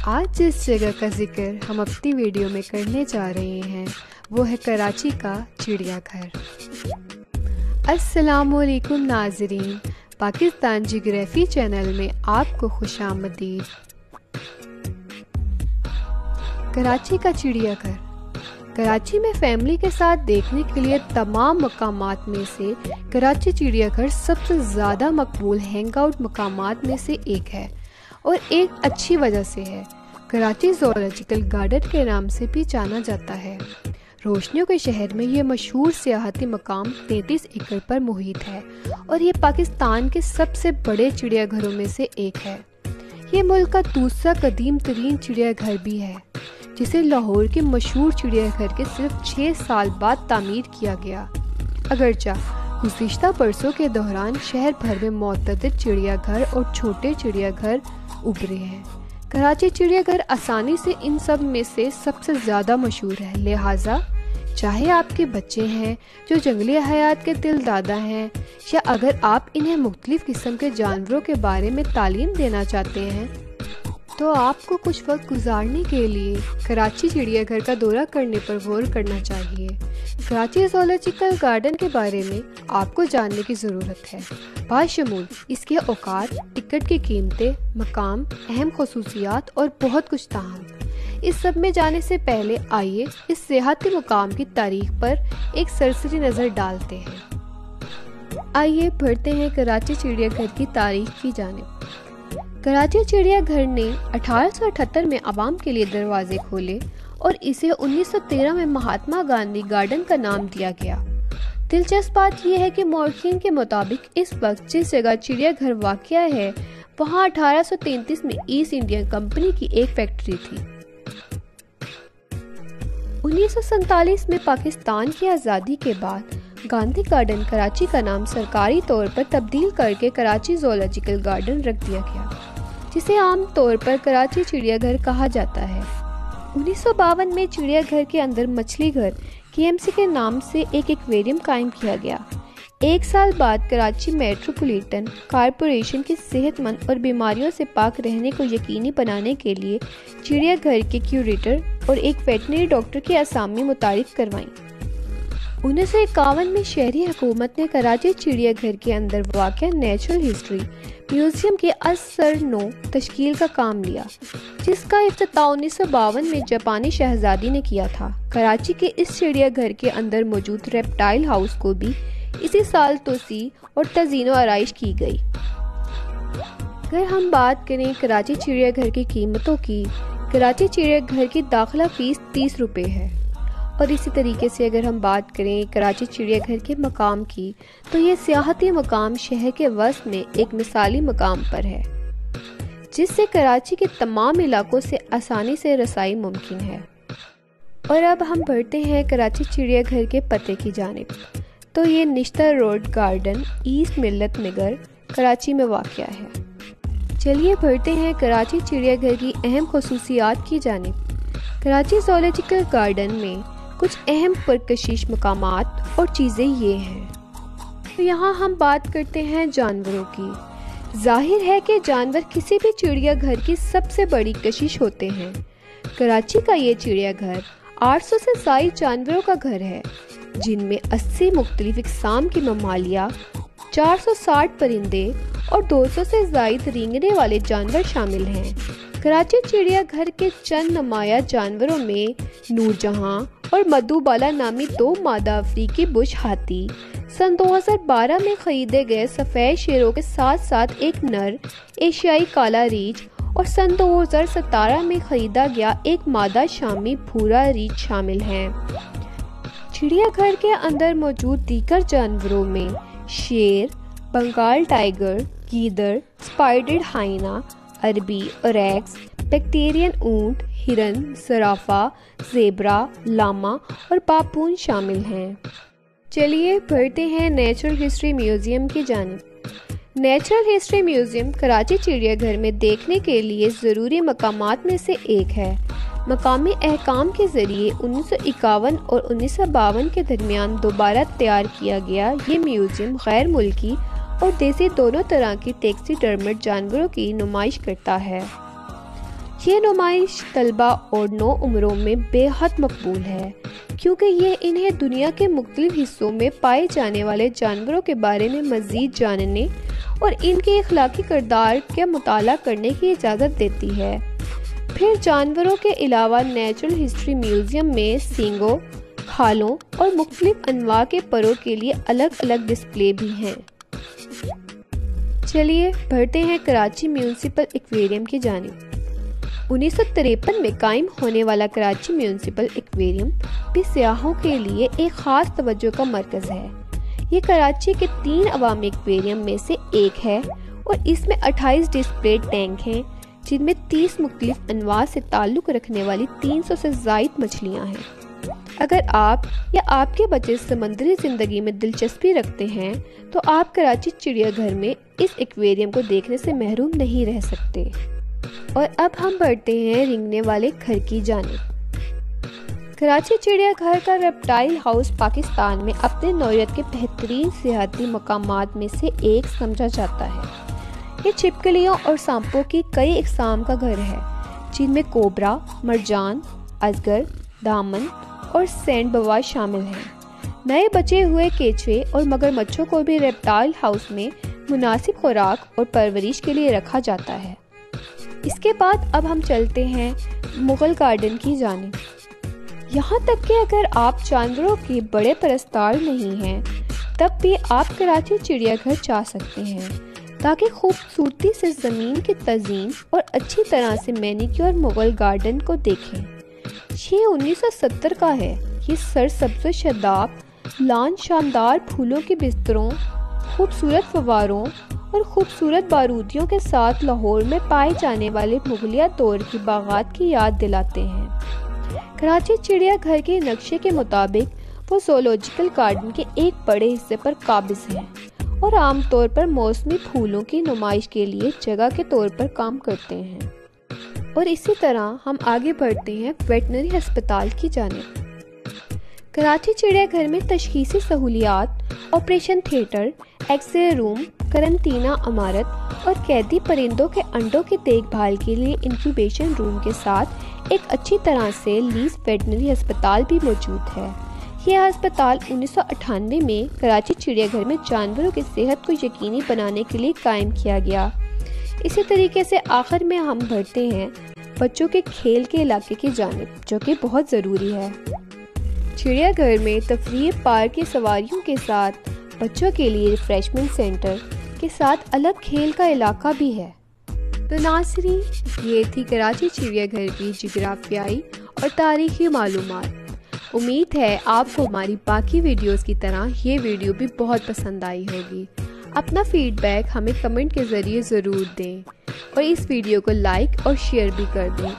آج جس جگہ کا ذکر ہم اپنی ویڈیو میں کرنے جا رہے ہیں وہ ہے کراچی کا چڑیا گھر۔ السلام علیکم ناظرین، پاکستان جغرافی چینل میں آپ کو خوش آمدید۔ کراچی کا چڑیا گھر کراچی میں فیملی کے ساتھ دیکھنے کے لیے تمام مقامات میں سے کراچی چڑیا گھر سب سے زیادہ مقبول ہینگ آؤٹ مقامات میں سے ایک ہے، اور ایک اچھی وجہ سے ہے۔ کراچی زولوجیکل گارڈن کے نام سے بھی جانا جاتا ہے۔ روشنیوں کے شہر میں یہ مشہور سیاحتی مقام 33 ایکڑ پر محیط ہے، اور یہ پاکستان کے سب سے بڑے چڑیا گھروں میں سے ایک ہے۔ یہ ملک کا دوسرا قدیم ترین چڑیا گھر بھی ہے، جسے لاہور کے مشہور چڑیا گھر کے صرف 6 سال بعد تعمیر کیا گیا۔ اگرچہ گزشتہ برسوں کے دوران شہر بھر میں متعدد چڑیا گھر اور چھوٹے چڑیا گھر ابھرے ہیں، کراچی چڑیا گھر آسانی سے ان سب میں سے سب سے زیادہ مشہور ہے۔ لہٰذا چاہے آپ کے بچے ہیں جو جنگلی حیات کے دل دادا ہیں، یا اگر آپ انہیں مختلف قسم کے جانوروں کے بارے میں تعلیم دینا چاہتے ہیں، تو آپ کو کچھ وقت گزارنے کے لیے کراچی چڑیا گھر کا دورہ کرنے پر غور کرنا چاہیے۔ کراچی زولوجیکل گارڈن کے بارے میں آپ کو جاننے کی ضرورت ہے، باشمول اس کے اوقات، ٹکٹ کی قیمتیں، مقام، اہم خصوصیات اور بہت کچھ تاہم۔ اس سب میں جانے سے پہلے آئیے اس سیاحتی مقام کی تاریخ پر ایک سرسری نظر ڈالتے ہیں۔ آئیے بڑھتے ہیں کراچی چڑیا گھر کی تاریخ کی جانب۔ کراچی چڑیا گھر نے 1878 میں عوام کے لیے دروازے کھولے اور اسے 1913 میں مہاتما گاندھی گارڈن کا نام دیا گیا۔ دلچسپ بات یہ ہے کہ مورخین کے مطابق اس وقت جس جگہ چڑیا گھر واقع ہے وہاں 1833 میں ایسٹ انڈیا کمپنی کی ایک فیکٹری تھی۔ 1947 میں پاکستان کی آزادی کے بعد گاندھی گارڈن کراچی کا نام سرکاری طور پر تبدیل کر کے کراچی زولوجیکل گارڈن رکھ دیا گیا، جسے عام طور پر کراچی چڑیا گھر کہا جاتا ہے۔ 1952 میں چڑیا گھر کے اندر مچھلی گھر KMC کے نام سے ایک ایکویریم قائم کیا گیا۔ ایک سال بعد کراچی میٹروپولیٹن کارپوریشن کی صحت مند اور بیماریوں سے پاک رہنے کو یقینی بنانے کے لیے چڑیا گھر کے کیوریٹر اور ایک ویٹنری ڈاکٹر کی اسامی متعارف کروائیں۔ 1951 میں شہری حکومت نے کراچی چڑیا گھر کے اندر واقع نیچرل ہسٹری میوزیم کی اثر نو تشکیل کا کام لیا، جس کا افتتاح 1952 میں جاپانی شہزادی نے کیا تھا۔ کراچی کے اس چڑیا گھر کے اندر موجود ریپٹائل ہاؤس کو بھی اسی سال توسیع اور تزئین و آرائش کی گئی۔ اگر ہم بات کریں کراچی چڑیا گھر کی قیمتوں کی، کراچی چڑیا گھر کی داخلہ فیس 30 روپے ہے، اور اسی طریقے سے اگر ہم بات کریں کراچی چڑیا گھر کے مقام کی، تو یہ سیاحتی مقام شہر کے وسط میں ایک مثالی مقام پر ہے، جس سے کراچی کے تمام علاقوں سے آسانی سے رسائی ممکن ہے۔ اور اب ہم بڑھتے ہیں کراچی چڑیا گھر کے پتے کی جانب۔ تو یہ نشتر روڈ گارڈن ایسٹ ملت نگر کراچی میں واقع ہے۔ چلیے بڑھتے ہیں کراچی چڑیا گھر کی اہم خصوصیات کی جانب۔ کراچی زولوجیکل گارڈن میں کچھ اہم پرکشش مقامات اور چیزیں یہ ہیں۔ تو یہاں ہم بات کرتے ہیں جانوروں کی۔ ظاہر ہے کہ جانور کسی بھی چڑیا گھر کی سب سے بڑی کشش ہوتے ہیں۔ کراچی کا یہ چڑیا گھر 800 سے زائد جانوروں کا گھر ہے، جن میں 80 مختلف اقسام کی ممالیہ، 460 پرندے اور 200 سے زائد رینگنے والے جانور شامل ہیں۔ کراچی چڑیا گھر کے چند نمایاں جانوروں میں نور جہاں اور مدھو بالا نامی 2 مادہ افریقی بش ہاتھی، سن 2012 میں خریدے گئے سفید شیروں کے ساتھ ساتھ ایک نر ایشیائی کالا ریچھ، اور سن 2017 میں خریدا گیا ایک مادہ شامی بھورا ریچھ شامل ہیں۔ چڑیا گھر کے اندر موجود دیگر جانوروں میں شیر، بنگال ٹائیگر، گیدڑ، اسپائڈرڈ ہائینا، عربی اوریکس، بیکٹیرین اونٹ، ہرن، زرافہ، زیبرا، لاما اور پاپون شامل ہیں۔ چلیے بڑھتے ہیں نیچرل ہسٹری میوزیم کی جانب۔ نیچرل ہسٹری میوزیم کراچی چڑیا گھر میں دیکھنے کے لیے ضروری مقامات میں سے ایک ہے۔ مقامی احکام کے ذریعے 1951 اور 1952 کے درمیان دوبارہ تیار کیا گیا یہ میوزیم غیر ملکی اور دیسی دونوں طرح کی ٹیکسی ڈرمڈ جانوروں کی نمائش کرتا ہے۔ یہ نمائش طلبہ اور نو عمروں میں بے حد مقبول ہے، کیونکہ یہ انہیں دنیا کے مختلف حصوں میں پائے جانے والے جانوروں کے بارے میں مزید جاننے اور ان کے اخلاقی کردار کا مطالعہ کرنے کی اجازت دیتی ہے۔ پھر جانوروں کے علاوہ نیچرل ہسٹری میوزیم میں سینگوں، کھالوں اور مختلف انواع کے پروں کے لیے الگ الگ ڈسپلے بھی ہیں۔ چلیے بڑھتے ہیں کراچی میونسپل ایکویریم کی جانب۔ 1953 میں قائم ہونے والا کراچی میونسپل ایکویریم بھی سیاحوں کے لیے ایک خاص توجہ کا مرکز ہے۔ یہ کراچی کے 3 عوامی ایکویریم میں سے ایک ہے اور اس میں 28 ڈسپلے ٹینک ہیں، جن میں 30 مختلف انواع سے تعلق رکھنے والی 300 سے زائد مچھلیاں ہیں۔ اگر آپ یا آپ کے بچے سمندری زندگی میں دلچسپی رکھتے ہیں تو آپ کراچی چڑیا گھر میں اس ایکویریم کو دیکھنے سے محروم نہیں رہ سکتے۔ اور اب ہم بڑھتے ہیں رنگنے والے گھر کی جانب۔ کراچی چڑیا گھر کا ریپٹائل ہاؤس پاکستان میں اپنے نوعیت کے بہترین سیاحتی مقامات میں سے ایک سمجھا جاتا ہے۔ یہ چھپکلیوں اور سانپوں کی کئی اقسام کا گھر ہے، جن میں کوبرا، مرجان، ازگر، دامن اور سینڈ بوا شامل ہیں۔ نئے بچے ہوئے کیچوے اور مگرمچھوں کو بھی ریپٹائل ہاؤس میں مناسب خوراک اور پرورش کے لیے رکھا جاتا ہے۔ اس کے بعد اب ہم چلتے ہیں مغل گارڈن کی جانب۔ یہاں تک کہ اگر آپ جانوروں کے بڑے پرستار نہیں ہیں تب بھی آپ کراچی چڑیا گھر جا سکتے ہیں تاکہ خوبصورتی سے زمین کی تزئین اور اچھی طرح سے مینیکیور مغل گارڈن کو دیکھیں۔ یہ 1970 کا ہے۔ یہ سرسبز و شاداب لان شاندار پھولوں کے بستروں، خوبصورت فواروں اور خوبصورت بارودیوں کے ساتھ لاہور میں پائے جانے والے مغلیہ دور کی باغات کی یاد دلاتے ہیں۔ کراچی چڑیا گھر کے نقشے کے مطابق وہ زولوجیکل گارڈن کے ایک بڑے حصے پر قابض ہیں اور عام طور پر موسمی پھولوں کی نمائش کے لیے جگہ کے طور پر کام کرتے ہیں۔ اور اسی طرح ہم آگے بڑھتے ہیں ویٹنری ہسپتال کی جانب۔ کراچی چڑیا گھر میں تشخیصی سہولیات، آپریشن تھیٹر، ایکس رے روم، قرنطینہ عمارت اور قیدی پرندوں کے انڈوں کی دیکھ بھال کے لیے انکیوبیشن روم کے ساتھ ایک اچھی طرح سے لیز ویٹنری ہسپتال بھی موجود ہے۔ یہ ہسپتال 1998 میں کراچی چڑیا گھر میں جانوروں کی صحت کو یقینی بنانے کے لیے قائم کیا گیا۔ اسی طریقے سے آخر میں ہم بڑھتے ہیں بچوں کے کھیل کے علاقے کی جانب، جو کہ بہت ضروری ہے۔ چڑیا گھر میں تفریح پارک کی سواریوں کے ساتھ بچوں کے لیے ریفریشمنٹ سینٹر کے ساتھ الگ کھیل کا علاقہ بھی ہے۔ تو ناظرین، یہ تھی کراچی چڑیا گھر کی جغرافیائی اور تاریخی معلومات۔ امید ہے آپ کو ہماری باقی ویڈیوز کی طرح یہ ویڈیو بھی بہت پسند آئی ہوگی۔ اپنا فیڈ بیک ہمیں کمنٹ کے ذریعے ضرور دیں اور اس ویڈیو کو لائک اور شیئر بھی کر دیں۔